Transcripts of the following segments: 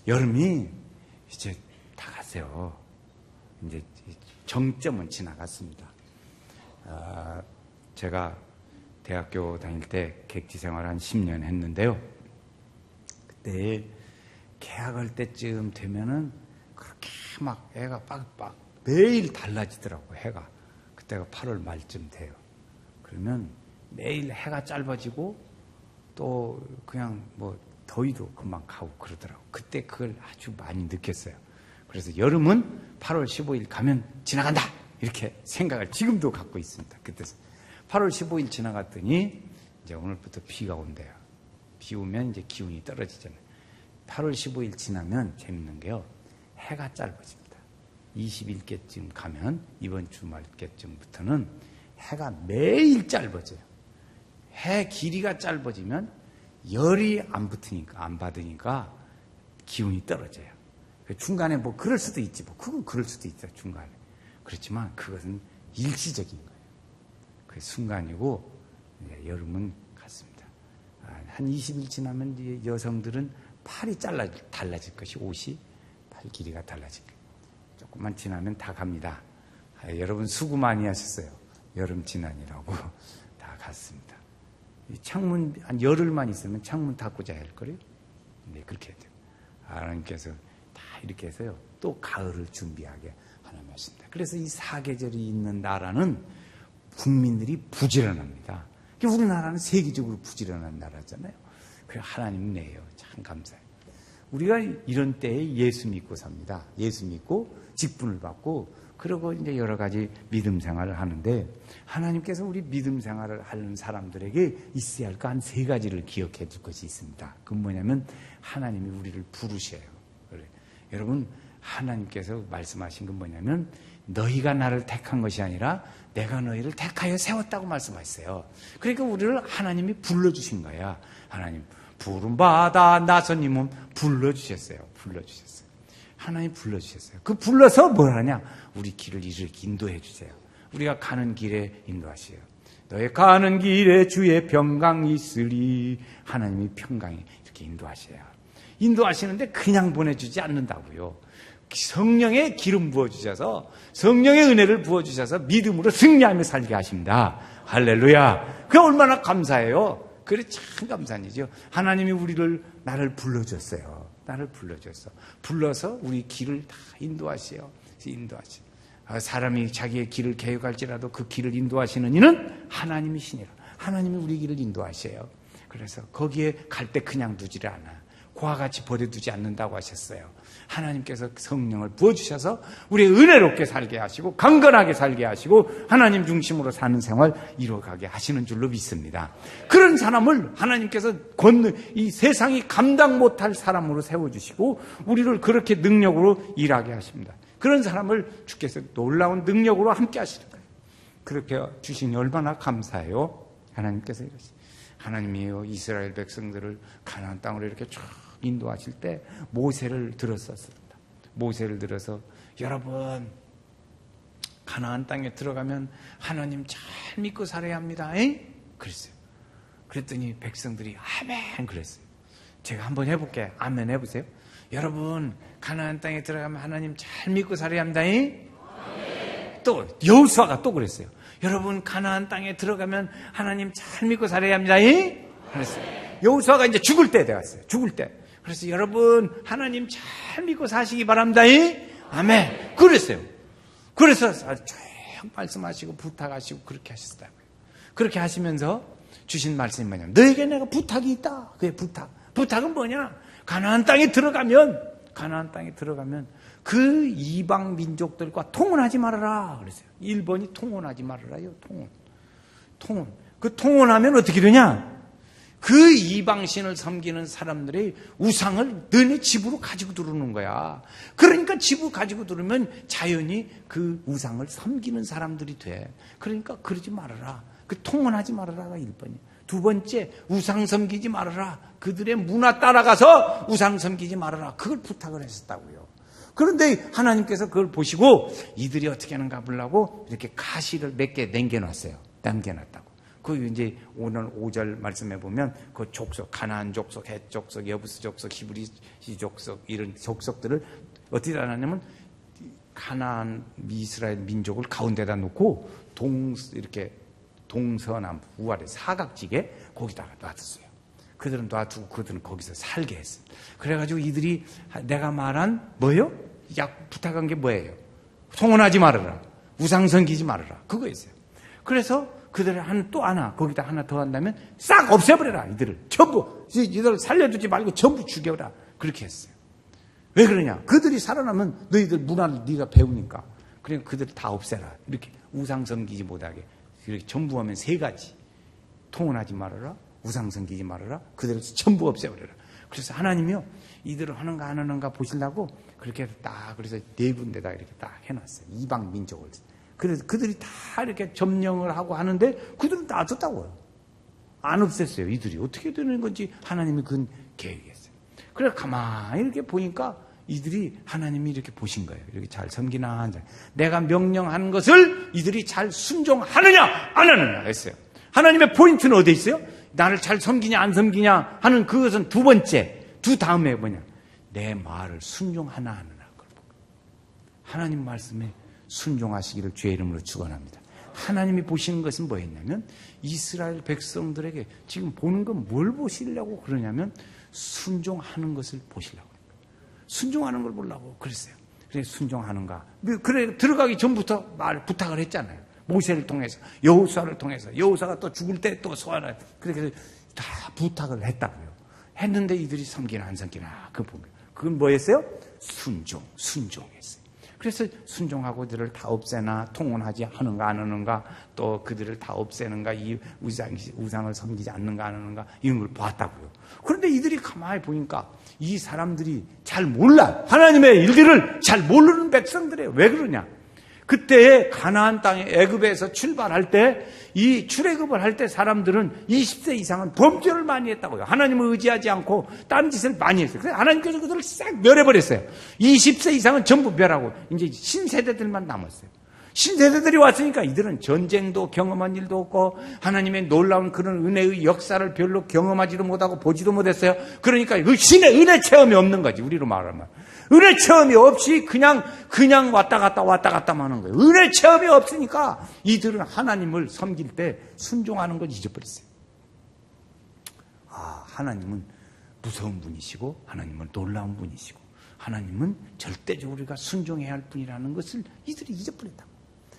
여름이 이제 다 갔어요. 이제 정점은 지나갔습니다. 제가 대학교 다닐 때 객지 생활 한 10년 했는데요. 그때 개학할 때쯤 되면은 그렇게 막 애가 빡빡 매일 달라지더라고, 해가. 그때가 8월 말쯤 돼요. 그러면 매일 해가 짧아지고 또 그냥 뭐 더위도 금방 가고 그러더라고. 그때 그걸 아주 많이 느꼈어요. 그래서 여름은 8월 15일 가면 지나간다, 이렇게 생각을 지금도 갖고 있습니다. 그때 8월 15일 지나갔더니 이제 오늘부터 비가 온대요. 비 오면 이제 기온이 떨어지잖아요. 8월 15일 지나면 재밌는 게요, 해가 짧아집니다. 20일께쯤 가면 이번 주말께쯤부터는 해가 매일 짧아져요. 해 길이가 짧아지면 열이 안 받으니까 기온이 떨어져요. 중간에 뭐 그럴 수도 있지, 뭐 그건 그럴 수도 있어요, 중간에. 그렇지만 그것은 일시적인 거예요. 그 순간이고, 여름은 갔습니다. 한 20일 지나면 이제 여성들은 팔이 달라질 것이, 옷이 팔 길이가 달라질 거예요. 조금만 지나면 다 갑니다. 여러분 수고 많이 하셨어요. 여름 지난이라고. 다 갔습니다. 창문 한 열흘만 있으면 창문 닫고 자야 할 거래요. 네, 그렇게 해야 돼요. 하나님께서 다 이렇게 해서요, 또 가을을 준비하게 하나님 하십니다. 그래서 이 사계절이 있는 나라는 국민들이 부지런합니다. 우리나라는 세계적으로 부지런한 나라잖아요. 그래, 하나님 내요. 참 감사해요. 우리가 이런 때에 예수 믿고 삽니다. 예수 믿고 직분을 받고, 그리고 이제 여러 가지 믿음 생활을 하는데, 하나님께서 우리 믿음 생활을 하는 사람들에게 있어야 할 거 한 3가지를 기억해 줄 것이 있습니다. 그건 뭐냐면, 하나님이 우리를 부르셔요. 그래. 여러분, 하나님께서 말씀하신 건 뭐냐면, 너희가 나를 택한 것이 아니라 내가 너희를 택하여 세웠다고 말씀하셨어요. 그러니까 우리를 하나님이 불러주신 거야. 하나님 부름받아 나선님은 불러주셨어요. 불러주셨어요. 하나님 불러주셨어요. 그 불러서 뭘 하냐? 우리 길을 이렇게 인도해 주세요. 우리가 가는 길에 인도하세요. 너의 가는 길에 주의 평강이 있으리. 하나님이 평강이 이렇게 인도하셔요. 인도하시는데 그냥 보내주지 않는다고요. 성령의 기름 부어주셔서, 성령의 은혜를 부어주셔서 믿음으로 승리하며 살게 하십니다. 할렐루야. 그게 얼마나 감사해요. 그래, 참 감사한 일이죠. 하나님이 나를 불러줬어요. 나를 불러줬어. 불러서 우리 길을 다 인도하세요. 사람이 자기의 길을 계획할지라도 그 길을 인도하시는 이는 하나님이시니라. 하나님이 우리 길을 인도하셔요. 그래서 거기에 갈 때 그냥 두지를 않아. 고와 같이 버려두지 않는다고 하셨어요. 하나님께서 성령을 부어주셔서 우리 은혜롭게 살게 하시고, 강건하게 살게 하시고, 하나님 중심으로 사는 생활 이루어가게 하시는 줄로 믿습니다. 그런 사람을 하나님께서 이 세상이 감당 못할 사람으로 세워주시고, 우리를 그렇게 능력으로 일하게 하십니다. 그런 사람을 주께서 놀라운 능력으로 함께 하시는 거예요. 그렇게 주시니 얼마나 감사해요. 하나님께서 이러시. 하나님이요, 이스라엘 백성들을 가나안 땅으로 이렇게 쭉 인도하실 때 모세를 들었었습니다. 모세를 들어서, 여러분 가나안 땅에 들어가면 하나님 잘 믿고 살아야 합니다. 그랬어요. 그랬더니 백성들이 아멘 그랬어요. 제가 한번 해볼게요. 아멘 해보세요. 여러분 가나안 땅에 들어가면 하나님 잘 믿고 살아야 합니다. 또 여호수아가 또 그랬어요. 여러분 가나안 땅에 들어가면 하나님 잘 믿고 살아야 합니다. 그랬어요. 여호수아가 이제 죽을 때 되었어요. 죽을 때. 그래서 여러분 하나님 잘 믿고 사시기 바랍니다. 아멘. 그랬어요. 그래서 쭉 말씀하시고 부탁하시고 그렇게 하셨다고요. 그렇게 하시면서 주신 말씀이 뭐냐면, 너에게 내가 부탁이 있다. 그게 부탁. 부탁은 뭐냐? 가나안 땅에 들어가면 그 이방 민족들과 통혼하지 말아라 그랬어요. 1번이 통혼하지 말아라요. 통혼. 그 통혼하면 어떻게 되냐? 그 이방신을 섬기는 사람들의 우상을 너네 집으로 가지고 들어오는 거야. 그러니까 집으로 가지고 들어오면 자연히 그 우상을 섬기는 사람들이 돼. 그러니까 그러지 말아라. 그 통혼하지 말아라가 1번이야. 2번째, 우상 섬기지 말아라. 그들의 문화 따라가서 우상 섬기지 말아라. 그걸 부탁을 했었다고요. 그런데 하나님께서 그걸 보시고 이들이 어떻게 하는가 보려고 이렇게 가시를 몇 개 남겨놨다고. 그 이제 오늘 5절 말씀해 보면 그 족속, 가나안 족속, 헷 족속, 여부스 족속, 히브리 족속 이런 족속들을 어떻게 하냐면 가나안 이스라엘 민족을 가운데다 놓고 이렇게 동서남 우아래 사각지게 거기다가 놔뒀어요. 그들은 놔두고 그들은 거기서 살게 했어요. 그래가지고 이들이 내가 말한 뭐예요? 부탁한 게 뭐예요? 송원하지 말아라. 우상 섬기지 말아라. 그거였어요. 그래서 그들을 또 하나 거기다 하나 더 한다면 싹 없애버려라. 이들을 전부 이들을 살려두지 말고 전부 죽여라. 그렇게 했어요. 왜 그러냐? 그들이 살아나면 너희들 문화를 네가 배우니까. 그러니까 그들을 다 없애라. 이렇게 우상 섬기지 못하게 이렇게 전부 하면 3가지. 통혼하지 말아라. 우상 섬기지 말아라. 그들을 전부 없애버려라. 그래서 하나님이요 이들을 하는가 안 하는가 보시려고 그렇게 해서 그래서 4군데다 이렇게 딱 해놨어요. 이방 민족을. 그래서 그들이 다 이렇게 점령을 하고 하는데 그들은 놔뒀다고요. 안 없앴어요. 이들이 어떻게 되는 건지 하나님이 그건 계획했어요. 그래서 가만히 이렇게 보니까 이들이 하나님이 이렇게 보신 거예요. 이렇게 잘 섬기나 안 내가 명령한 것을 이들이 잘 순종하느냐 안 하느냐 했어요. 하나님의 포인트는 어디에 있어요? 나를 잘 섬기냐 안 섬기냐 하는 그것은 2번째. 다음에 뭐냐? 내 말을 순종하나 안 하나. 하나님 말씀에 순종하시기를 주의 이름으로 축원합니다. 하나님이 보시는 것은 뭐였냐면 이스라엘 백성들에게 지금 보는 건 뭘 보시려고 그러냐면 순종하는 것을 보시려고. 순종하는 걸 보려고 그랬어요. 그래 순종하는가? 그래 들어가기 전부터 부탁을 했잖아요. 모세를 통해서 여호수아를 통해서 여호수아가 또 죽을 때 또 소환을 그렇게 다 부탁을 했다고요. 했는데 이들이 섬기나 안 섬기나 그건 뭐였어요? 순종했어요. 그래서 순종하고 그들을 다 없애나 통혼하지 하는가 안 하는가 또 그들을 다 없애는가 이 우상을 섬기지 않는가 안 하는가 이런 걸 봤다고요. 그런데 이들이 가만히 보니까 이 사람들이 잘 몰라. 하나님의 일들을 잘 모르는 백성들이에요. 왜 그러냐? 그때 가나안 땅에 애굽에서 출발할 때 이 출애굽을 할 때 사람들은 20세 이상은 범죄를 많이 했다고요. 하나님을 의지하지 않고 다른 짓을 많이 했어요. 그래서 하나님께서 그들을 싹 멸해버렸어요. 20세 이상은 전부 멸하고 이제 신세대들만 남았어요. 신세대들이 왔으니까 이들은 전쟁도 경험한 일도 없고 하나님의 놀라운 그런 은혜의 역사를 별로 경험하지도 못하고 보지도 못했어요. 그러니까 그 신의 은혜 체험이 없는 거지. 우리로 말하면 은혜 체험이 없이 그냥 왔다 갔다 하는 거예요. 은혜 체험이 없으니까 이들은 하나님을 섬길 때 순종하는 걸 잊어버렸어요. 하나님은 무서운 분이시고 하나님은 놀라운 분이시고 하나님은 절대적으로 우리가 순종해야 할 분이라는 것을 이들이 잊어버렸다.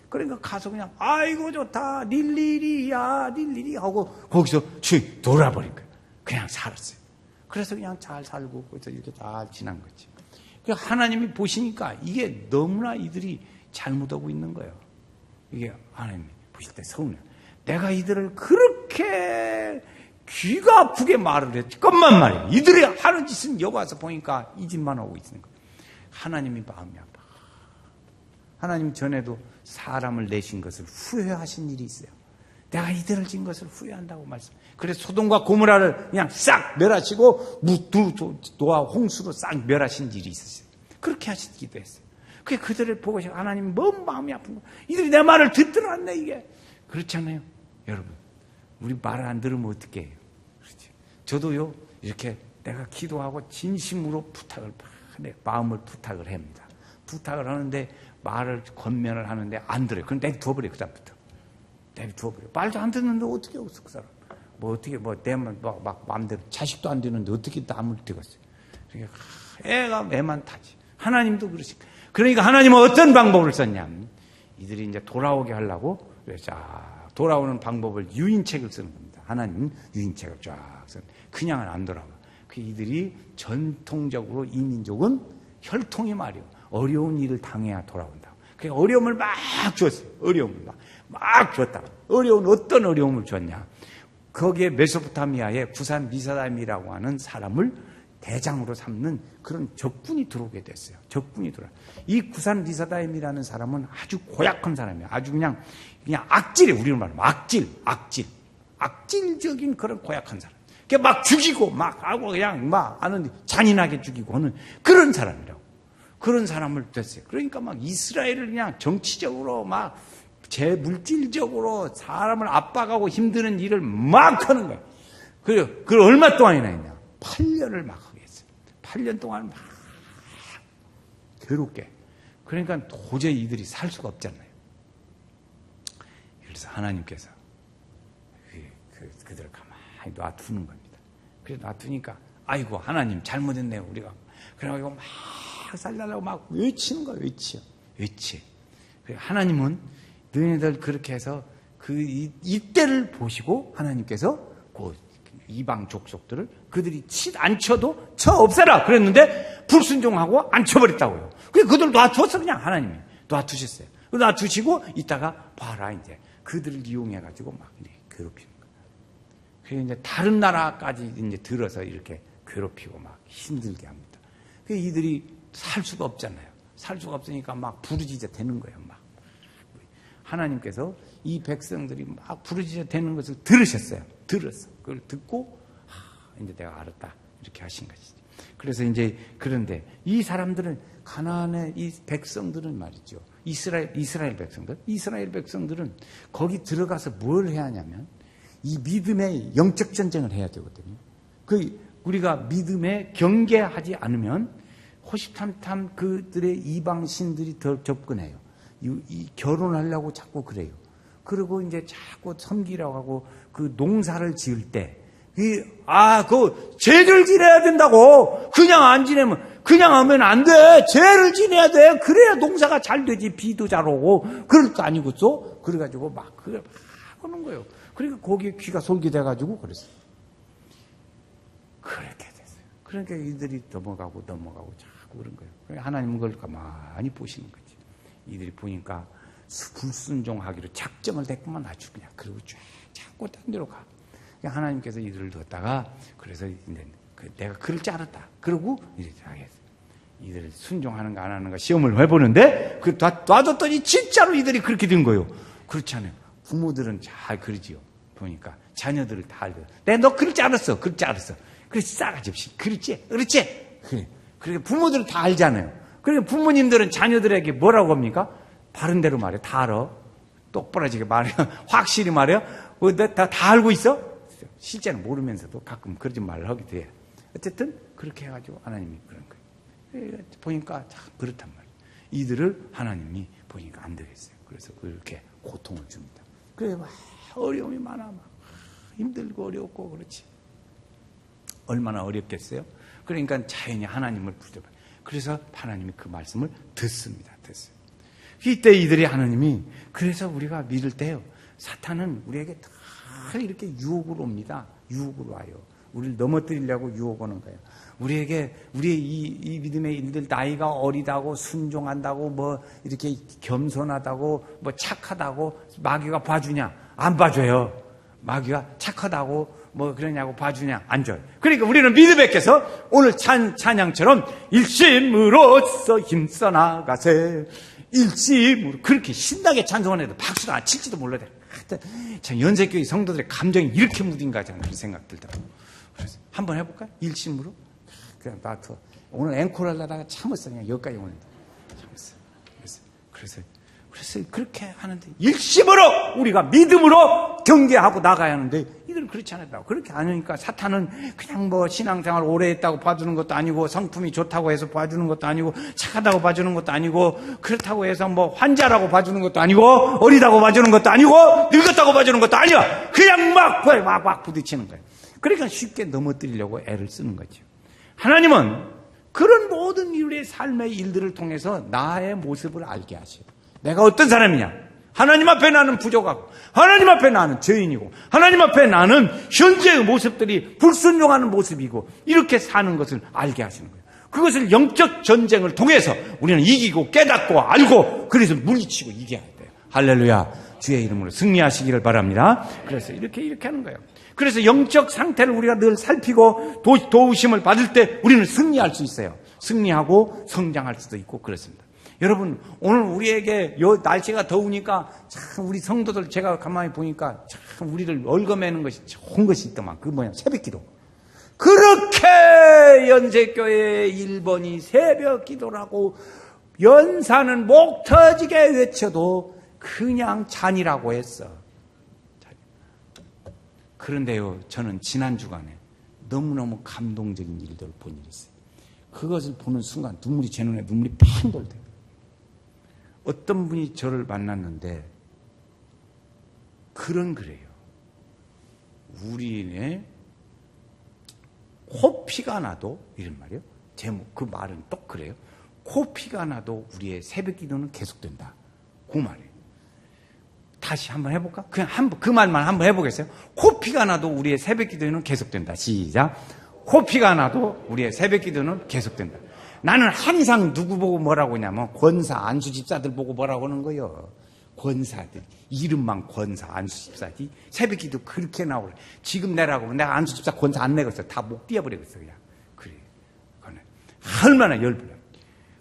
그러니까 가서 그냥 아이고 좋다 릴리리 하고 거기서 돌아버린 거예요. 그냥 살았어요. 그래서 그냥 잘 살고 그래서 이렇게 다 지난 거지. 하나님이 보시니까 이게 너무나 이들이 잘못하고 있는 거예요. 이게 하나님이 보실 때 서운해요. 내가 이들을 그렇게 귀가 아프게 말을 했건만 말이에요. 이들이 하는 짓은 여기 와서 보니까 이 짓만 하고 있는 거예요. 하나님이 마음이 아파. 하나님 전에도 사람을 내신 것을 후회하신 일이 있어요. 내가 이들을 진 것을 후회한다고 말씀. 그래서 소돔과 고모라를 그냥 싹 멸하시고 노아 홍수로 싹 멸하신 일이 있었어요. 그렇게 하시기도 했어요. 그들을 보고 하나님이 뭔 마음이 아픈 거예요. 이들이 내 말을 듣들 않네 이게. 그렇잖아요. 여러분 우리 말을 안 들으면 어떻게 해요? 그렇지. 저도요 이렇게 내가 기도하고 진심으로 내 마음을 부탁을 합니다. 부탁을 하는데 말을 권면을 하는데 안 들어요. 그럼 내두어버려요. 그다음부터 내두어버려요. 말도 안 듣는데 어떻게 없어 그 사람. 내 마음대로 자식도 안 되는데 어떻게 남을 되겠어요. 그러니까 애가 애만 타지. 하나님도 그러시고. 그러니까 하나님은 어떤 방법을 썼냐면 이들이 이제 돌아오게 하려고 자 돌아오는 방법을 유인책을 쓰는 겁니다. 하나님은 유인책을 쫙 쓰는. 그냥은 안 돌아와. 이들이 전통적으로 이 민족은 혈통이 말이요. 어려운 일을 당해야 돌아온다. 그러니까 어려움을 막 줬어요. 어려움을 막 줬다. 어떤 어려움을 줬냐. 거기에 메소포타미아의 구산 리사다임이라고 하는 사람을 대장으로 삼는 그런 적군이 들어오게 됐어요. 이 구산 리사다임이라는 사람은 아주 고약한 사람이에요. 아주 그냥 악질이에요. 우리로 말하면 악질적인 그런 고약한 사람. 막 죽이고 막 하고 그냥 막 아는 잔인하게 죽이고 하는 그런 사람이라고. 그런 사람을 됐어요. 그러니까 막 이스라엘을 그냥 정치적으로 막 제 물질적으로 사람을 압박하고 힘드는 일을 막 하는 거예요. 그리고 그걸 얼마 동안이나 했냐? 8년을 막 하게 했어요. 8년 동안 막 괴롭게. 그러니까 도저히 이들이 살 수가 없잖아요. 그래서 하나님께서 그들을 가만히 놔두는 겁니다. 그래서 놔두니까 아이고 하나님 잘못했네요 우리가. 그래가지고 막 살달라고 막 외치는 거예요. 외치. 하나님은 너희들 그렇게 해서 이때를 보시고 하나님께서 그 이방 족속들을 그들이 안 쳐도 쳐 없애라 그랬는데 불순종하고 안 쳐버렸다고요. 그래서 그들 놔두었어. 그냥 하나님이 놔두셨어요. 놔두시고 이따가 봐라 이제 그들을 이용해가지고 막 이렇게 괴롭히는 거예요. 그래서 이제 다른 나라까지 이제 들어서 이렇게 괴롭히고 막 힘들게 합니다. 그래서 이들이 살 수가 없잖아요. 살 수가 없으니까 막 부르짖어 대는 거예요. 막 하나님께서 이 백성들이 막 부르짖어 대는 것을 들으셨어요. 들었어. 그걸 듣고 이제 내가 알았다 이렇게 하신 것이지. 그래서 이제 그런데 이 사람들은 가나안의 이 백성들은 말이죠. 이스라엘 백성들은 거기 들어가서 뭘 해야 하냐면 이 믿음의 영적 전쟁을 해야 되거든요. 우리가 믿음에 경계하지 않으면 호시탐탐 그들의 이방신들이 더 접근해요. 결혼하려고 자꾸 그래요. 그리고 이제 자꾸 섬기라고 하고 그 농사를 지을 때, 죄를 지내야 된다고. 그냥 안 지내면, 그냥 하면 안 돼. 죄를 지내야 돼. 그래야 농사가 잘 되지. 비도 잘 오고. 그럴 거 아니겠어? 그래가지고 그걸 막 하는 거예요. 그러니까 거기에 귀가 솔깃해가지고 그랬어요. 그렇게 됐어요. 그러니까 이들이 넘어가고 자꾸 그런 거예요. 그러니까 하나님은 그걸 가만히 보시는 거지. 이들이 보니까 불순종하기로 작정을 했구만 아주 그냥. 그리고 자꾸 딴 데로 가. 그러니까 하나님께서 이들을 뒀다가 그래서 이제 내가 그럴 줄 알았다. 그러고 이제 하겠어요. 이들을 순종하는 거 안 하는 거 시험을 해보는데 놔뒀더니 진짜로 이들이 그렇게 된 거예요. 그렇지 않아요. 부모들은 잘 그러지요. 보니까 자녀들을 다 알고 내가 너 그럴 줄 알았어. 그래 싸가지 없이 그렇지. 그래. 그러니까 부모들은 다 알잖아요. 그러니까 부모님들은 자녀들에게 뭐라고 합니까? 바른 대로 말해. 다 알아. 똑부러지게 말해. 확실히 말해요. 다 알고 있어? 실제는 모르면서도 가끔 그러지 말을 하게 돼요. 어쨌든 그렇게 해가지고 하나님이 그런 거예요. 보니까 참 그렇단 말이에요. 이들을 하나님이 보니까 안 되겠어요. 그래서 그렇게 고통을 줍니다. 그래 막 어려움이 많아. 막 힘들고 어렵고 그렇지. 얼마나 어렵겠어요? 그러니까 자연히 하나님을 붙잡아요. 그래서 하나님이 그 말씀을 듣습니다. 이때 이들이 하나님이 그래서 우리가 믿을 때요. 사탄은 우리에게 다 이렇게 유혹으로 옵니다. 유혹으로 와요. 우리를 넘어뜨리려고 유혹 오는 거예요. 우리의 이 믿음의 일들 나이가 어리다고 순종한다고 뭐 이렇게 겸손하다고 뭐 착하다고 마귀가 봐주냐? 안 봐줘요. 마귀가 착하다고 뭐 그러냐고 봐주냐? 안 줘요. 그러니까 우리는 믿음에 껴서 오늘 찬양처럼 일심으로써 힘써 나가세. 일심으로 그렇게 신나게 찬송을 해도 박수도 안 칠지도 몰라요. 참 연세교회 성도들의 감정이 이렇게 묻은가 하는 그런 생각 들더라고요. 그래서 한번 해볼까요? 일심으로? 그냥 놔둬. 오늘 앵콜 하려다가 참았어. 그냥 여기까지 오는데. 참았어. 그래서 그렇게 하는데 일심으로 우리가 믿음으로 경계하고 나가야 하는데 이들은 그렇지 않았다고. 그렇게 안 하니까 사탄은 그냥 뭐 신앙생활 오래 했다고 봐주는 것도 아니고 성품이 좋다고 해서 봐주는 것도 아니고 착하다고 봐주는 것도 아니고 그렇다고 해서 뭐 환자라고 봐주는 것도 아니고 어리다고 봐주는 것도 아니고 늙었다고 봐주는 것도 아니야. 그냥 막 부딪히는 거예요. 그러니까 쉽게 넘어뜨리려고 애를 쓰는 거죠. 하나님은 그런 모든 우리의 삶의 일들을 통해서 나의 모습을 알게 하셔요. 내가 어떤 사람이냐? 하나님 앞에 나는 부족하고 하나님 앞에 나는 죄인이고 하나님 앞에 나는 현재의 모습들이 불순종하는 모습이고 이렇게 사는 것을 알게 하시는 거예요. 그것을 영적 전쟁을 통해서 우리는 이기고 깨닫고 알고 그래서 물리치고 이겨야 돼요. 할렐루야. 주의 이름으로 승리하시기를 바랍니다. 그래서 이렇게 하는 거예요. 그래서 영적 상태를 우리가 늘 살피고 도우심을 받을 때 우리는 승리할 수 있어요. 승리하고 성장할 수도 있고 그렇습니다. 여러분 오늘 우리에게 날씨가 더우니까 참 우리 성도들 제가 가만히 보니까 참 우리를 얽어매는 것이 좋은 것이 있더만. 그 새벽기도. 그렇게 연세교회 1번이 새벽기도라고 연사는 목 터지게 외쳐도 그냥 잔이라고 했어. 그런데요, 저는 지난 주간에 너무너무 감동적인 일들을 본 일이 있어요. 그것을 보는 순간 제 눈에 눈물이 팡 돌대요. 어떤 분이 저를 만났는데 그래요. 우리네 코피가 나도, 이런 말이요. 제목, 그 말은 또 그래요. 코피가 나도 우리의 새벽 기도는 계속된다. 그 말이에요. 다시 한번 해볼까? 그냥 그 말만 한번 해보겠어요? 코피가 나도 우리의 새벽 기도는 계속된다. 시작. 코피가 나도 우리의 새벽 기도는 계속된다. 나는 항상 누구 보고 뭐라고 하냐면 권사, 안수 집사들 보고 뭐라고 하는 거예요. 권사들. 이름만 권사, 안수 집사지. 새벽 기도 그렇게 나오래. 지금 내라고 내가 안수 집사 권사 안 내겠어. 다 목 띄어버리겠어. 그냥. 그래. 그거는 얼마나 열불려.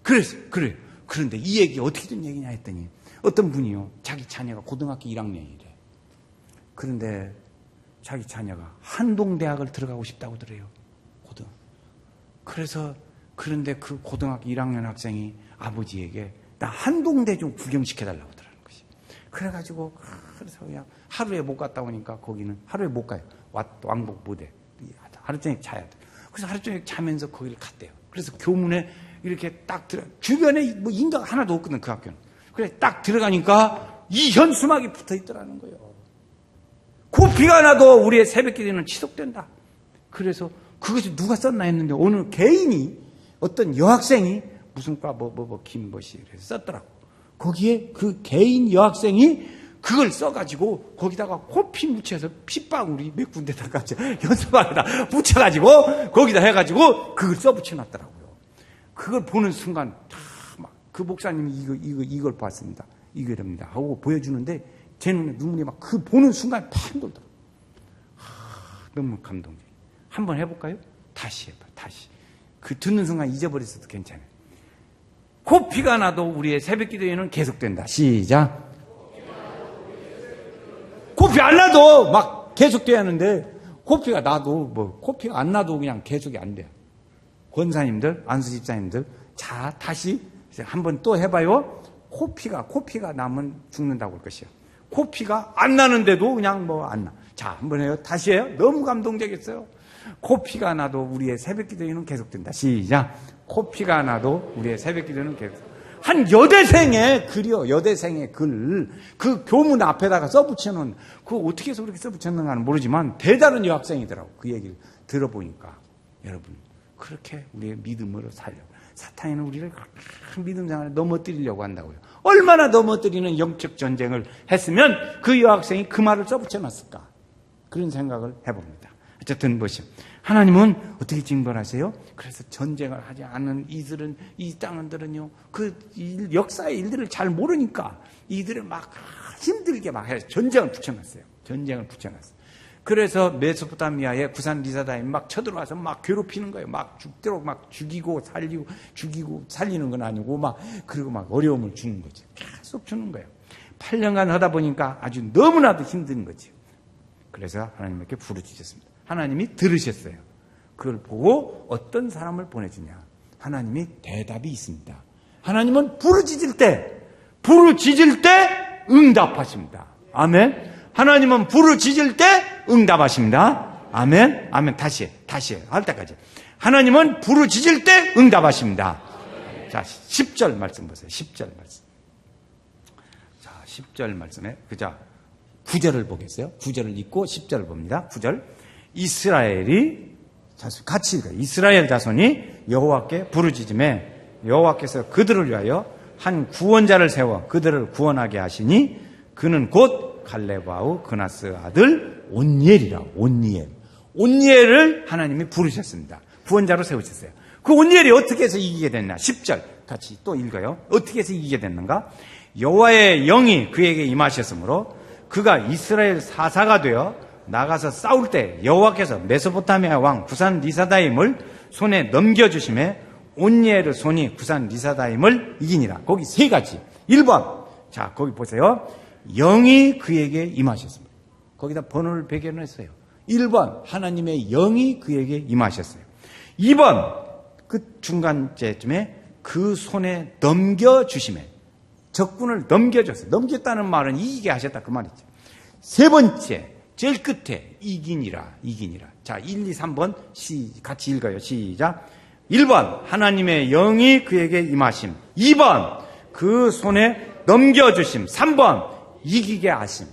그래요. 그런데 이 얘기 어떻게 된 얘기냐 했더니 어떤 분이요. 자기 자녀가 고등학교 1학년이래. 그런데 자기 자녀가 한동대학을 들어가고 싶다고 그래요. 그런데 그 고등학교 1학년 학생이 아버지에게 나 한동대 좀 구경시켜달라고 하더라는 것이. 그래가지고 그래서 그냥 하루에 못 갔다 오니까 거기는 하루에 못 가요. 왕복 못해. 하루 종일 자야 돼. 그래서 하루 종일 자면서 거기를 갔대요. 그래서 교문에 이렇게 딱 주변에 뭐 인가가 하나도 없거든, 그 학교는. 그래 딱 들어가니까 이 현수막이 붙어 있더라는 거예요. 코피가 나도 우리의 새벽 기도는 지속된다. 그래서 그것이 누가 썼나 했는데 어느 개인이 어떤 여학생이 무슨 과 김보시 그래서 썼더라고. 거기에 그 개인 여학생이 그걸 써가지고 거기다가 코피 묻혀서 핏방울이 몇 군데다가 현수막에다 묻혀가지고 거기다 해가지고 그걸 써붙여놨더라고요. 그걸 보는 순간 그 목사님이 이걸 봤습니다. 이거랍니다 하고 보여주는데 제 눈에 눈물이 막 그 보는 순간 팍 돌더라고요. 너무 감동적이에요. 한번 해볼까요? 다시 해봐. 다시. 그 듣는 순간 잊어버렸어도 괜찮아요. 코피가 나도 우리의 새벽 기도에는 계속된다. 시작. 코피 안 나도 막 계속돼야 하는데 코피가 나도 코피가 안 나도 그냥 계속이 안 돼요. 권사님들, 안수집사님들, 자 다시 한번 또 해봐요. 코피가 나면 죽는다고 할 것이요. 코피가 안 나는데도 그냥 안 나. 자 한번 해요. 다시 해요. 너무 감동적이었어요. 코피가 나도 우리의 새벽 기도는 계속된다. 시작. 코피가 나도 우리의 새벽 기도는 계속. 한 여대생의 글이요. 여대생의 글. 그 교문 앞에다가 써붙여놓은, 그거 어떻게 해서 그렇게 써붙였는가는 모르지만 대단한 여학생이더라고. 그 얘기를 들어보니까. 여러분, 그렇게 우리의 믿음으로 살려고. 사탄이는 우리를 믿음 생활에 넘어뜨리려고 한다고요. 얼마나 넘어뜨리는 영적 전쟁을 했으면 그 여학생이 그 말을 써붙여놨을까. 그런 생각을 해봅니다. 어쨌든 보시오. 하나님은 어떻게 징벌하세요? 그래서 전쟁을 하지 않은 이 땅들은요, 역사의 일들을 잘 모르니까 이들을 막 힘들게 막 해서 전쟁을 붙여놨어요. 그래서 메소포타미아의 구산 리사다임 막 쳐들어와서 막 괴롭히는 거예요. 막 죽도록 막 죽이고 살리는 건 아니고 그리고 막 어려움을 주는 거죠. 계속 주는 거예요. 8년간 하다 보니까 아주 너무나도 힘든 거죠. 그래서 하나님께 부르짖었습니다. 하나님이 들으셨어요. 그걸 보고 어떤 사람을 보내주냐. 하나님이 대답이 있습니다. 하나님은 부르짖을 때 응답하십니다. 아멘. 하나님은 부르짖을 때 응답하십니다. 아멘. 아멘. 다시 해. 할 때까지. 하나님은 부르짖을 때 응답하십니다. 자, 10절 말씀 보세요. 10절 말씀. 자, 10절 말씀에 9절을 보겠어요. 9절을 읽고 10절을 봅니다. 9절. 같이 읽어요. 이스라엘 자손이 여호와께 부르짖음에 여호와께서 그들을 위하여 한 구원자를 세워 그들을 구원하게 하시니 그는 곧 갈렙 아우 그나스 아들 온니엘이라. 온니엘을 하나님이 부르셨습니다. 구원자로 세우셨어요. 그 온니엘이 어떻게 해서 이기게 됐나? 10절 같이 또 읽어요. 어떻게 해서 이기게 됐는가? 여호와의 영이 그에게 임하셨으므로 그가 이스라엘 사사가 되어 나가서 싸울 때 여호와께서 메소포타미아 왕 구산 리사다임을 손에 넘겨주심에 온니엘의 손이 구산 리사다임을 이기니라. 거기 세 가지. 1번. 자, 거기 보세요. 영이 그에게 임하셨습니다. 거기다 번호를 배경했어요. 1번. 하나님의 영이 그에게 임하셨어요. 2번. 그 중간쯤에 그 손에 넘겨주심에. 적군을 넘겨줬어요. 넘겼다는 말은 이기게 하셨다 그 말이죠. 세 번째, 제일 끝에 이기니라. 자, 1, 2, 3번 같이 읽어요. 시작. 1번 하나님의 영이 그에게 임하심. 2번 그 손에 넘겨주심. 3번 이기게 하심.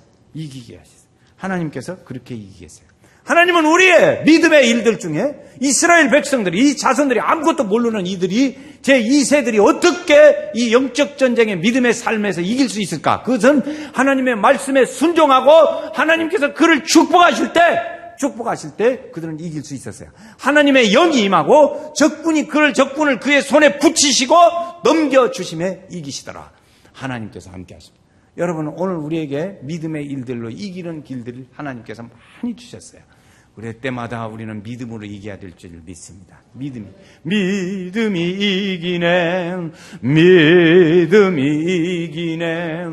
하나님께서 그렇게 이기겠어요. 하나님은 우리의 믿음의 일들 중에 이스라엘 백성들이, 이 자손들이 아무것도 모르는 이들이, 제2세들이 어떻게 이 영적 전쟁의 믿음의 삶에서 이길 수 있을까? 그것은 하나님의 말씀에 순종하고 하나님께서 그를 축복하실 때 그들은 이길 수 있었어요. 하나님의 영이 임하고 적군을 그의 손에 붙이시고 넘겨주심에 이기시더라. 하나님께서 함께 하십니다. 여러분, 오늘 우리에게 믿음의 일들로 이기는 길들을 하나님께서 많이 주셨어요. 그럴 때마다 우리는 믿음으로 이겨야 될 줄 믿습니다. 믿음이 이기네.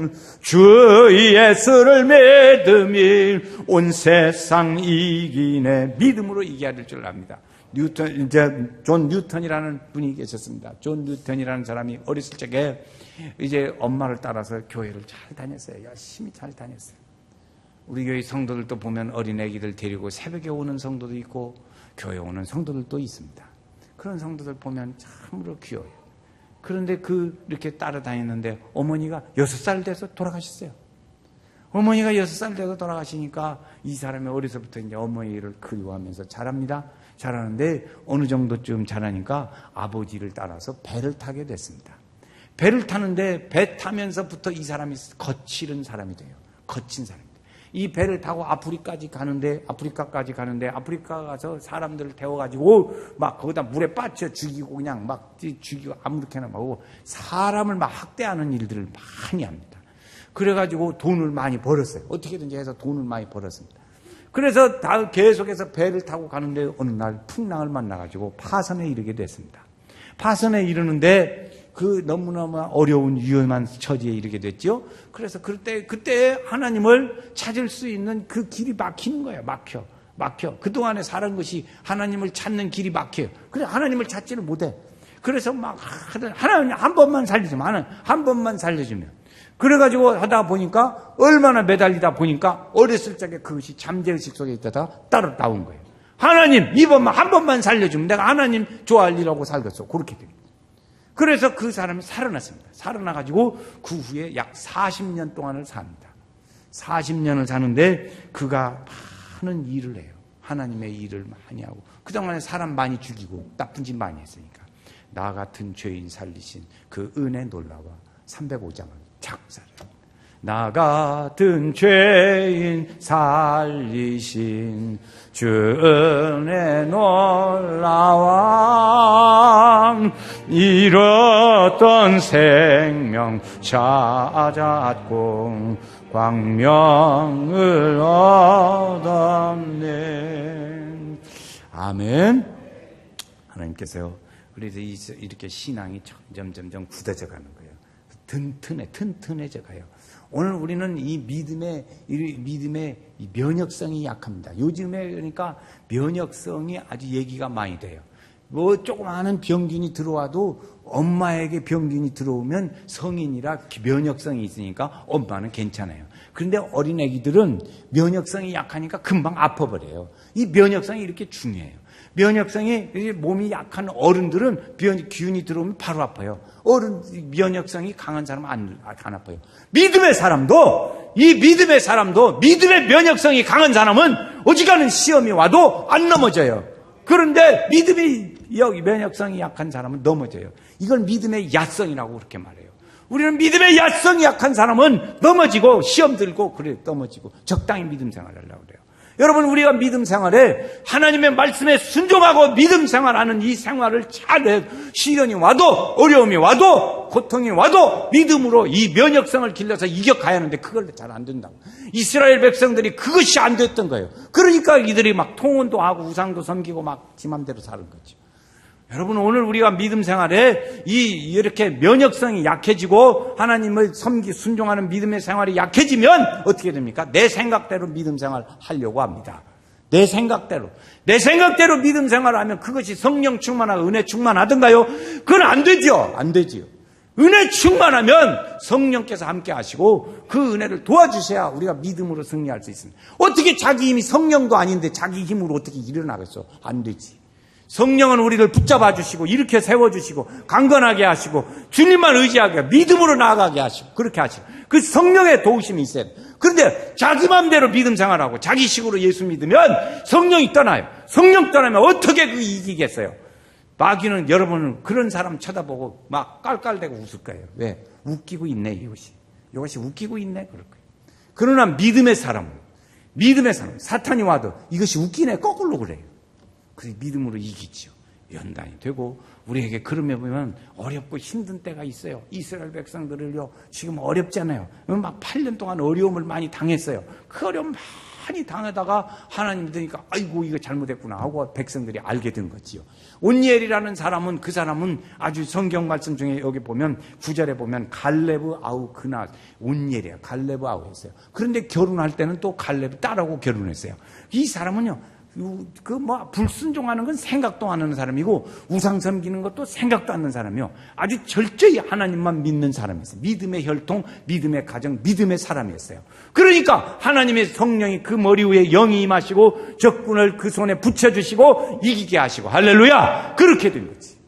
주 예수를 믿음이 온 세상 이기네. 믿음으로 이겨야 될 줄 압니다. 존 뉴턴이라는 분이 계셨습니다. 존 뉴턴이라는 사람이 어렸을 적에 이제 엄마를 따라서 교회를 잘 다녔어요. 열심히 잘 다녔어요. 우리 교회 성도들도 보면 어린 애기들 데리고 새벽에 오는 성도도 있고 교회 오는 성도들도 있습니다. 그런 성도들 보면 참으로 귀여워요. 그런데 이렇게 따라다녔는데 어머니가 6살 돼서 돌아가셨어요. 어머니가 6살 돼서 돌아가시니까 이 사람이 어려서부터 이제 어머니를 그리워하면서 자라는데 어느 정도쯤 자라니까 아버지를 따라서 배를 타게 됐습니다. 배를 타는데 배 타면서부터 이 사람이 거칠은 사람이 돼요. 거친 사람입니다. 이 배를 타고 아프리카까지 가는데 아프리카 가서 사람들을 태워가지고 막 거기다 물에 빠져 죽이고 그냥 막 죽이고 아무렇게나 막 하고 사람을 막 학대하는 일들을 많이 합니다. 그래가지고 돈을 많이 벌었어요. 어떻게든지 해서 돈을 많이 벌었습니다. 그래서 계속해서 배를 타고 가는데 어느 날 풍랑을 만나가지고 파선에 이르게 됐습니다. 파선에 이르는데 너무너무 어려운 위험한 처지에 이르게 됐죠. 그래서 그때 하나님을 찾을 수 있는 그 길이 막히는 거예요. 막혀. 그동안에 살은 것이 하나님을 찾는 길이 막혀요. 그래 하나님을 찾지를 못해. 그래서 막 하나님 한 번만 살려주면. 그래가지고 하다 보니까 얼마나 매달리다 보니까 어렸을 적에 그것이 잠재의식 속에 있다가 따로 나온 거예요. 하나님 한 번만 살려주면 내가 하나님 좋아할 일하고 살겠어. 그렇게 됩니다. 그래서 그 사람이 살아났습니다. 살아나가지고 그 후에 약 40년 동안을 삽니다. 40년을 사는데 그가 많은 일을 해요. 하나님의 일을 많이 하고 그동안에 사람 많이 죽이고 나쁜 짓 많이 했으니까 나 같은 죄인 살리신 그 은혜 놀라워 305장을 작사를 나 같은 죄인 살리신 주 은혜 놀라워 잃었던 생명 찾았고 광명을 얻었네. 아멘. 하나님께서요. 그래서 이렇게 신앙이 점점 굳어져 가는 거예요. 튼튼해져 가요. 오늘 우리는 이 믿음의 면역성이 약합니다. 요즘에 그러니까 면역성이 아주 얘기가 많이 돼요. 뭐 조그마한 병균이 들어와도 엄마에게 병균이 들어오면 성인이라 면역성이 있으니까 엄마는 괜찮아요. 그런데 어린 애기들은 면역성이 약하니까 금방 아파버려요. 이 면역성이 이렇게 중요해요. 면역성이 몸이 약한 어른들은 균이 들어오면 바로 아파요. 면역성이 강한 사람은 안 아파요. 믿음의 사람도 믿음의 면역성이 강한 사람은 어지간한 시험이 와도 안 넘어져요. 그런데 면역성이 약한 사람은 넘어져요. 이걸 믿음의 야성이라고 그렇게 말해요. 우리는 믿음의 야성이 약한 사람은 넘어지고 시험 들고 넘어지고 적당히 믿음 생활을 하려고 그래요. 여러분 우리가 믿음 생활에 하나님의 말씀에 순종하고 믿음 생활하는 이 생활을 잘해 시련이 와도 어려움이 와도 고통이 와도 믿음으로 이 면역성을 길러서 이겨가야 하는데 그걸 잘 안 된다고. 이스라엘 백성들이 그것이 안 됐던 거예요. 그러니까 이들이 막 통혼도 하고 우상도 섬기고 막 지 맘대로 사는 거죠. 여러분 오늘 우리가 믿음 생활에 이렇게 면역성이 약해지고 하나님을 순종하는 믿음의 생활이 약해지면 어떻게 됩니까? 내 생각대로 믿음 생활 하려고 합니다. 내 생각대로 믿음 생활을 하면 그것이 성령 충만하고 은혜 충만하던가요? 그건 안 되지요. 은혜 충만하면 성령께서 함께 하시고 그 은혜를 도와주셔야 우리가 믿음으로 승리할 수 있습니다. 어떻게 자기 힘이 성령도 아닌데 자기 힘으로 어떻게 일어나겠어? 안 되지. 성령은 우리를 붙잡아 주시고 일으켜 세워주시고 강건하게 하시고 주님만 의지하게 믿음으로 나아가게 하시고 그렇게 하시고 그 성령의 도우심이 있어야 돼. 그런데 자기 마음대로 믿음 생활하고 자기 식으로 예수 믿으면 성령이 떠나요. 성령 떠나면 어떻게 그 이기겠어요? 마귀는 여러분은 그런 사람 쳐다보고 막 깔깔대고 웃을 거예요. 왜? 웃기고 있네 이것이. 이것이 웃기고 있네 그럴 거예요. 그러나 믿음의 사람 사탄이 와도 이것이 웃기네 거꾸로 그래요. 그래서 믿음으로 이기죠. 연단이 되고 우리에게 그러며 보면 어렵고 힘든 때가 있어요. 이스라엘 백성들을요 지금 어렵잖아요. 막 8년 동안 어려움을 많이 당했어요. 그 어려움 많이 당하다가 하나님 믿으니까 아이고 이거 잘못했구나 하고 백성들이 알게 된 거지요. 온니엘이라는 사람은 그 사람은 아주 성경 말씀 중에 여기 보면 9절에 보면 갈레브 아우 그나 온니엘이야. 갈레브 아우 했어요. 그런데 결혼할 때는 또 갈레브 딸하고 결혼했어요. 이 사람은요 불순종하는 건 생각도 안 하는 사람이고 우상 섬기는 것도 생각도 안 하는 사람이요. 아주 철저히 하나님만 믿는 사람이었어요. 믿음의 혈통, 믿음의 가정, 믿음의 사람이었어요. 그러니까 하나님의 성령이 그 머리 위에 영이 임하시고 적군을 그 손에 붙여주시고 이기게 하시고 할렐루야! 그렇게 된 거지.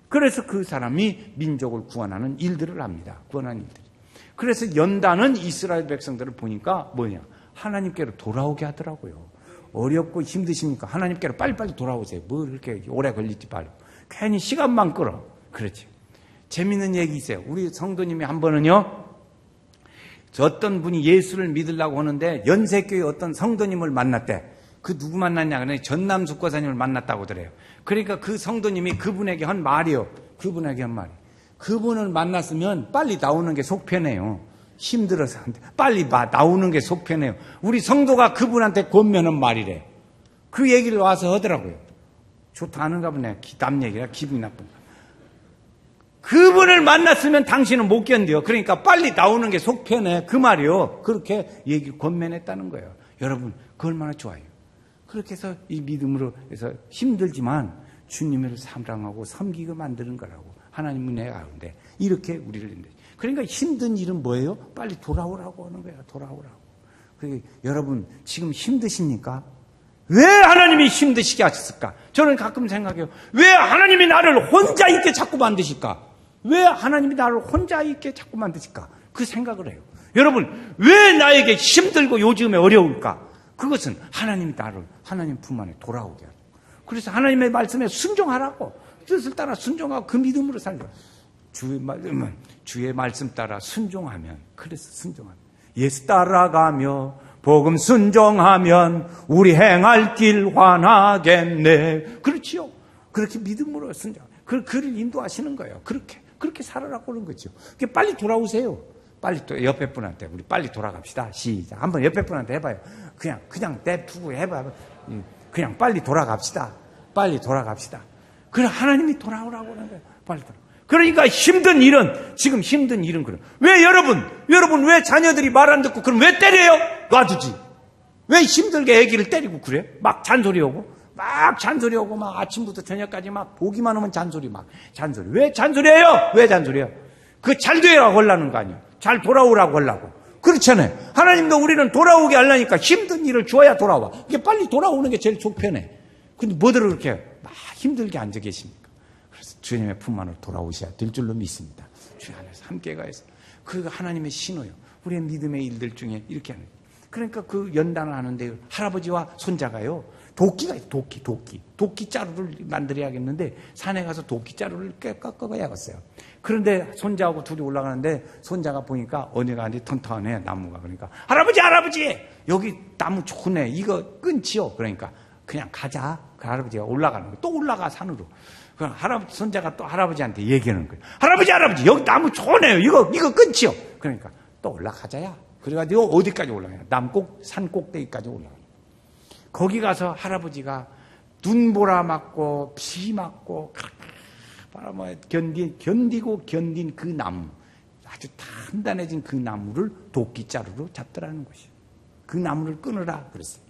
그래서 그 사람이 민족을 구원하는 일들을 합니다. 구원하는 일들. 그래서 연단은 이스라엘 백성들을 보니까 뭐냐? 하나님께로 돌아오게 하더라고요. 어렵고 힘드십니까? 하나님께로 빨리빨리 돌아오세요. 뭐 이렇게 오래 걸리지 말고. 괜히 시간만 끌어. 그렇죠. 재밌는 얘기 있어요. 우리 성도님이 한 번은요, 어떤 분이 예수를 믿으려고 하는데 연세교회 어떤 성도님을 만났대. 그 누구 만났냐? 그러니 전남 숙고사님을 만났다고 그래요. 그러니까 그 성도님이 그분에게 한 말이요. 그분을 만났으면 빨리 나오는 게 속 편해요. 힘들어서 빨리 나오는 게 속 편해요. 우리 성도가 그분한테 권면한 말이래. 그 얘기를 와서 하더라고요. 좋다 하는가 보네. 남 얘기라 기분이 나쁜 거. 그분을 만났으면 당신은 못 견뎌요. 그러니까 빨리 나오는 게 속 편해. 그 말이요. 그렇게 얘기를 권면했다는 거예요. 여러분, 그 얼마나 좋아요. 그렇게 해서 이 믿음으로 해서 힘들지만 주님을 사랑하고 섬기고 만드는 거라고. 하나님 은혜 가운데 이렇게 우리를 그러니까 힘든 일은 뭐예요? 빨리 돌아오라고 하는 거예요. 돌아오라고. 그러니까 여러분 지금 힘드십니까? 왜 하나님이 힘드시게 하셨을까? 저는 가끔 생각해요. 왜 하나님이 나를 혼자 있게 자꾸 만드실까? 왜 하나님이 나를 혼자 있게 자꾸 만드실까? 그 생각을 해요. 여러분 왜 나에게 힘들고 요즘에 어려울까? 그것은 하나님이 나를 하나님 품 안에 돌아오게 하고 그래서 하나님의 말씀에 순종하라고 뜻을 따라 순종하고 그 믿음으로 살려. 주의 말씀 따라 순종하면 그래서 순종하면 예수 따라가며 복음 순종하면 우리 행할 길 환하겠네. 그렇지요. 그렇게 믿음으로 순종. 그를 인도하시는 거예요. 그렇게 살아라고 그러는 거죠. 빨리 돌아오세요. 빨리 또 옆에 분한테 우리 빨리 돌아갑시다. 시작. 한번 옆에 분한테 해봐요. 그냥 냅두고 해봐요. 그냥 빨리 돌아갑시다. 빨리 돌아갑시다. 그래 하나님이 돌아오라고 그러는 거예요. 빨리 돌아. 그러니까 힘든 일은 지금 힘든 일은 그래. 왜 여러분 왜 자녀들이 말 안 듣고 그럼 왜 때려요? 놔두지. 왜 힘들게 애기를 때리고 그래? 막 잔소리하고 막 아침부터 저녁까지 막 보기만 하면 잔소리. 왜 잔소리해요? 왜 잔소리해요? 그 잘 되라고 하려는 거 아니에요. 잘 돌아오라고 하려고. 그렇잖아요. 하나님도 우리는 돌아오게 하려니까 힘든 일을 주어야 돌아와. 이게 빨리 돌아오는 게 제일 속편해. 근데 뭐들을 그렇게 막 힘들게 앉아 계십니까? 그래서 주님의 품 안으로 돌아오셔야 될 줄로 믿습니다. 주님 안에서 함께 가해서 그 하나님의 신호요. 우리의 믿음의 일들 중에 이렇게 하는 거예요. 그러니까 그 연단을 하는데 할아버지와 손자가요. 도끼가 있어요. 도끼 자루를 만들어야겠는데 산에 가서 도끼 자루를 깎아야겠어요. 그런데 손자하고 둘이 올라가는데 손자가 보니까 어디가 아니 턴턴해 나무가. 그러니까 할아버지 여기 나무 좋네. 이거 끊지요. 그러니까 그냥 가자. 그 할아버지가 올라가는 거예요. 또 올라가 산으로. 그럼 손자가 또 할아버지한테 얘기하는 거예요. 할아버지 여기 나무 좋네요. 이거 끊지요. 그러니까 또 올라가자야. 그래가지고 어디까지 올라가요? 산 꼭대기까지 올라가요. 거기 가서 할아버지가 눈보라 맞고 비 맞고 바람에 견디고 견딘 그 나무, 아주 단단해진 그 나무를 도끼자루로 잡더라는 것이에요. 그 나무를 끊으라 그랬어요.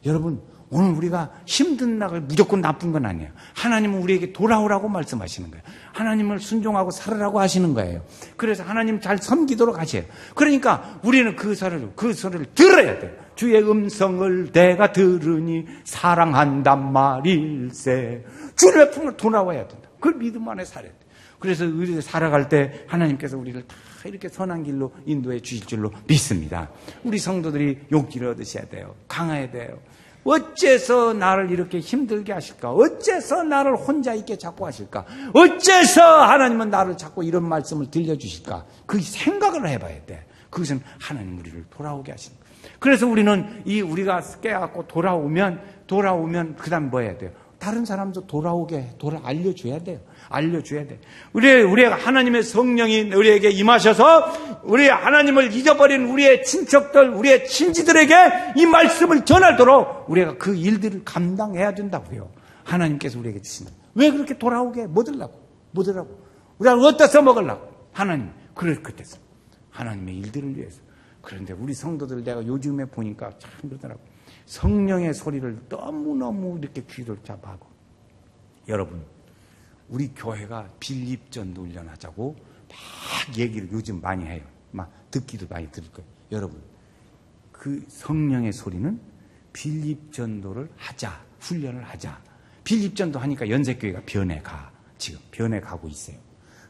여러분 오늘 우리가 힘든 날 무조건 나쁜 건 아니에요. 하나님은 우리에게 돌아오라고 말씀하시는 거예요. 하나님을 순종하고 살으라고 하시는 거예요. 그래서 하나님 잘 섬기도록 하세요. 그러니까 우리는 그 소리를 들어야 돼요. 주의 음성을 내가 들으니 사랑한단 말일세. 주님의 품으로 돌아와야 된다. 그 믿음 안에 살아야 돼요. 그래서 우리가 살아갈 때 하나님께서 우리를 다 이렇게 선한 길로 인도해 주실 줄로 믿습니다. 우리 성도들이 용기를 얻으셔야 돼요. 강해야 돼요. 어째서 나를 이렇게 힘들게 하실까? 어째서 나를 혼자 있게 자꾸 하실까? 어째서 하나님은 나를 자꾸 이런 말씀을 들려주실까? 그 생각을 해봐야 돼. 그것은 하나님 우리를 돌아오게 하시는 거예요. 그래서 우리는 우리가 깨닫고 돌아오면 그 다음 뭐 해야 돼요? 다른 사람도 알려줘야 돼요. 알려줘야 돼. 우리가 하나님의 성령이 우리에게 임하셔서 우리 하나님을 잊어버린 우리의 친척들, 우리의 친지들에게 이 말씀을 전하도록 우리가 그 일들을 감당해야 된다고요. 하나님께서 우리에게 주시는. 왜 그렇게 돌아오게? 뭐 들라고? 우리가 어디서 먹으려고? 하나님. 그랬겠어. 하나님의 일들을 위해서. 그런데 우리 성도들 내가 요즘에 보니까 참 그러더라고. 성령의 소리를 너무너무 이렇게 귀를 잡아하고. 여러분, 우리 교회가 빌립전도 훈련하자고 막 얘기를 요즘 많이 해요. 막 듣기도 많이 들을 거예요. 여러분, 그 성령의 소리는 빌립전도를 하자, 훈련을 하자. 빌립전도 하니까 연세교회가 지금 변해 가고 있어요.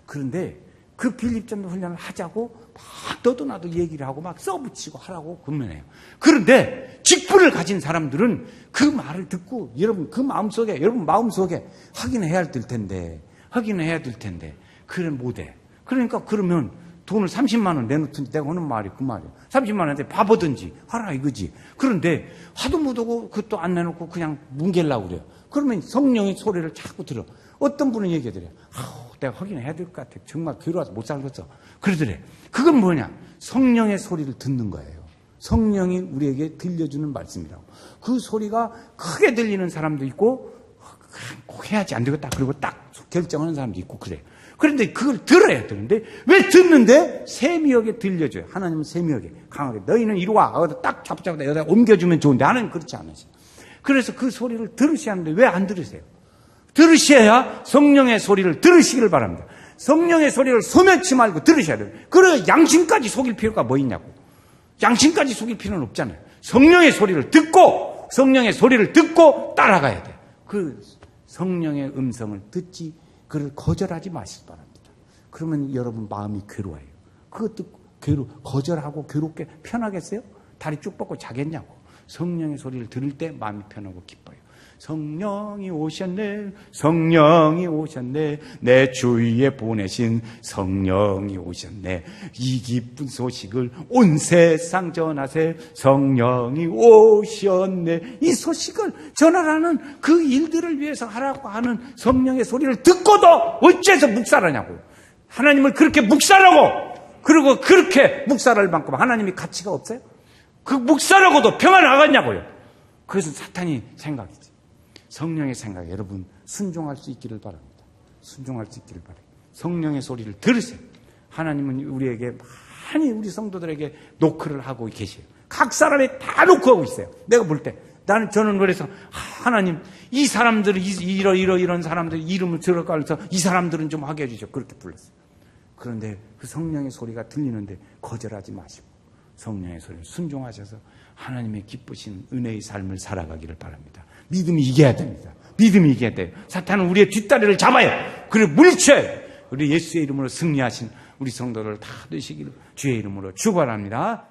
그런데 그 빌립전도 훈련을 하자고 막 너도 나도 얘기를 하고 막 써붙이고 하라고 권면해요. 그런데 직분을 가진 사람들은 그 말을 듣고 여러분 마음속에 확인해야 될 텐데 그래 못해. 그러니까 그러면 돈을 30만 원 내놓든지 내가 하는 말이 그 말이에요. 30만 원한테 바보든지 하라 이거지. 그런데 하도 못하고 그것도 안 내놓고 그냥 뭉개려고 그래요. 그러면 성령의 소리를 자꾸 들어. 어떤 분은 얘기하더래요. 내가 확인해야 될 것 같아. 정말 괴로워서 못 살겠어. 그러더래. 그건 뭐냐? 성령의 소리를 듣는 거예요. 성령이 우리에게 들려주는 말씀이라고. 그 소리가 크게 들리는 사람도 있고 꼭 해야지 안 되겠다. 그리고 딱 결정하는 사람도 있고 그래요. 그런데 그걸 들어야 되는데 왜 듣는데? 세미하게 들려줘요. 하나님은 세미하게 강하게 너희는 이리 와. 딱 잡자고 여기다 옮겨주면 좋은데 하나님 그렇지 않으세요. 그래서 그 소리를 들으셔야 하는데 왜 안 들으세요? 들으셔야 성령의 소리를 들으시기를 바랍니다. 성령의 소리를 소멸치 말고 들으셔야 돼요. 그래 양심까지 속일 필요가 뭐 있냐고. 양심까지 속일 필요는 없잖아요. 성령의 소리를 듣고 따라가야 돼요. 그 성령의 음성을 듣지 그를 거절하지 마시기 바랍니다. 그러면 여러분 마음이 괴로워요. 그것도 거절하고 괴롭게 편하겠어요? 다리 쭉 뻗고 자겠냐고. 성령의 소리를 들을 때 마음이 편하고 기뻐요. 성령이 오셨네 내 주위에 보내신 성령이 오셨네 이 기쁜 소식을 온 세상 전하세 성령이 오셨네 이 소식을 전하라는 그 일들을 위해서 하라고 하는 성령의 소리를 듣고도 어째서 묵살하냐고. 하나님을 그렇게 묵살하고 그리고 그렇게 묵살할 만큼 하나님이 가치가 없어요? 그 묵살하고도 평안 나갔냐고요. 그것은 사탄이 생각이지. 성령의 생각, 여러분 순종할 수 있기를 바랍니다. 순종할 수 있기를 바랍니다. 성령의 소리를 들으세요. 하나님은 우리에게 많이 우리 성도들에게 노크를 하고 계세요. 각 사람이 다 노크하고 있어요. 내가 볼 때 저는 그래서 하나님 이 사람들은 이런 사람들 이름을 들어가서 이 사람들은 좀 하게 해주죠. 그렇게 불렀어요. 그런데 그 성령의 소리가 들리는데 거절하지 마시고 성령의 소리를 순종하셔서 하나님의 기쁘신 은혜의 삶을 살아가기를 바랍니다. 믿음이 이겨야 됩니다. 믿음이 이겨야 돼요. 사탄은 우리의 뒷다리를 잡아요. 그리고 물리쳐요. 우리 예수의 이름으로 승리하신 우리 성도를 다 되시기를 주의 이름으로 축원합니다.